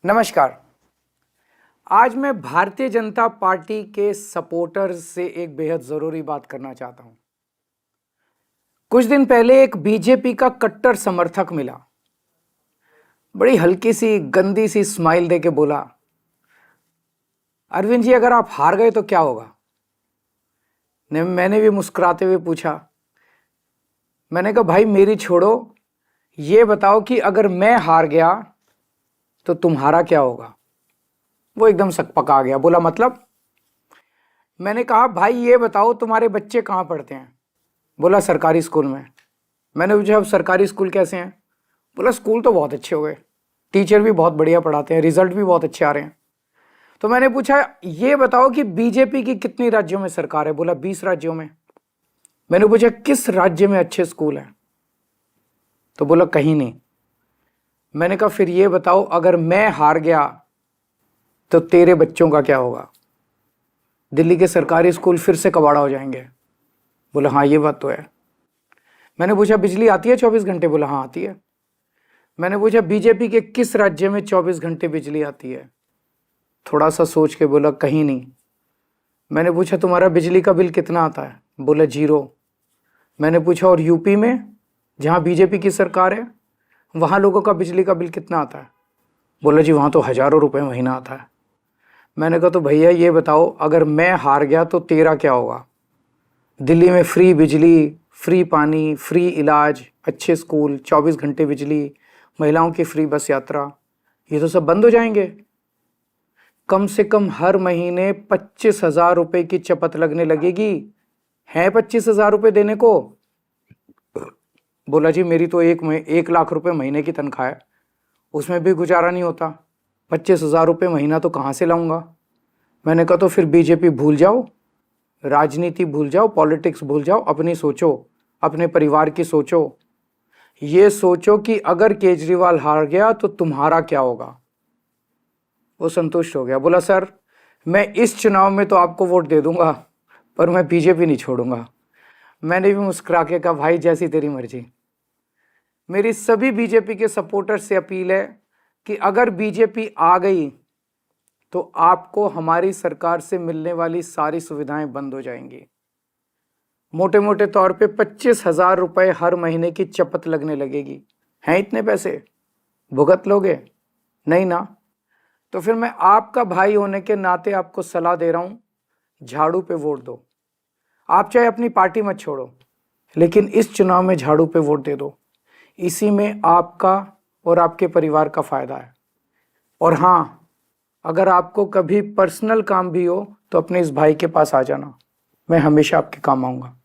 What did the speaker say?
नमस्कार। आज मैं भारतीय जनता पार्टी के सपोर्टर्स से एक बेहद ज़रूरी बात करना चाहता हूं। कुछ दिन पहले एक बीजेपी का कट्टर समर्थक मिला, बड़ी हल्की सी गंदी सी स्माइल देके बोला, अरविंद जी अगर आप हार गए तो क्या होगा। मैंने भी मुस्कुराते हुए पूछा, मैंने कहा भाई मेरी छोड़ो, ये बताओ कि अगर मैं हार गया तो तुम्हारा क्या होगा। वो एकदम सकपका गया, बोला मतलब। मैंने कहा भाई ये बताओ तुम्हारे बच्चे कहाँ पढ़ते हैं। बोला सरकारी स्कूल में। मैंने पूछा अब सरकारी स्कूल कैसे हैं। बोला स्कूल तो बहुत अच्छे हो गए, टीचर भी बहुत बढ़िया पढ़ाते हैं, रिजल्ट भी बहुत अच्छे आ रहे हैं। तो मैंने पूछा ये बताओ कि बीजेपी की कितनी राज्यों में सरकार है। बोला 20 राज्यों में। मैंने पूछा किस राज्य में अच्छे स्कूल हैं। तो बोला कहीं नहीं। मैंने कहा फिर ये बताओ अगर मैं हार गया तो तेरे बच्चों का क्या होगा। दिल्ली के सरकारी स्कूल फिर से कबाड़ा हो जाएंगे। बोला हाँ ये बात तो है। मैंने पूछा बिजली आती है 24 घंटे। बोला हाँ आती है। मैंने पूछा बीजेपी के किस राज्य में 24 घंटे बिजली आती है। थोड़ा सा सोच के बोला कहीं नहीं। मैंने पूछा तुम्हारा बिजली का बिल कितना आता है। बोला 0। मैंने पूछा और यूपी में जहाँ बीजेपी की सरकार है वहाँ लोगों का बिजली का बिल कितना आता है। बोला जी वहाँ तो हज़ारों रुपये महीना आता है। मैंने कहा तो भैया ये बताओ अगर मैं हार गया तो तेरा क्या होगा। दिल्ली में फ्री बिजली, फ्री पानी, फ्री इलाज, अच्छे स्कूल, 24 घंटे बिजली, महिलाओं की फ्री बस यात्रा, ये तो सब बंद हो जाएंगे। कम से कम हर महीने 25,000 रुपये की चपत लगने लगेगी। है 25,000 रुपये देने को। बोला जी मेरी तो 1 लाख रुपए महीने की तनख्वाह है, उसमें भी गुजारा नहीं होता, 25,000 रुपये महीना तो कहाँ से लाऊंगा। मैंने कहा तो फिर बीजेपी भूल जाओ, राजनीति भूल जाओ, पॉलिटिक्स भूल जाओ, अपनी सोचो, अपने परिवार की सोचो। ये सोचो कि अगर केजरीवाल हार गया तो तुम्हारा क्या होगा। वो संतुष्ट हो गया। बोला सर मैं इस चुनाव में तो आपको वोट दे दूंगा पर मैं बीजेपी नहीं छोड़ूंगा। मैंने भी मुस्कुरा के कहा भाई जैसी तेरी मर्जी। मेरी सभी बीजेपी के सपोर्टर से अपील है कि अगर बीजेपी आ गई तो आपको हमारी सरकार से मिलने वाली सारी सुविधाएं बंद हो जाएंगी। मोटे मोटे तौर पे 25,000 रुपये हर महीने की चपत लगने लगेगी। हैं इतने पैसे भुगत लोगे? नहीं ना। तो फिर मैं आपका भाई होने के नाते आपको सलाह दे रहा हूं, झाड़ू पे वोट दो। आप चाहे अपनी पार्टी मत छोड़ो लेकिन इस चुनाव में झाड़ू पे वोट दे दो। इसी में आपका और आपके परिवार का फायदा है। और हाँ, अगर आपको कभी पर्सनल काम भी हो तो अपने इस भाई के पास आ जाना, मैं हमेशा आपके काम आऊंगा।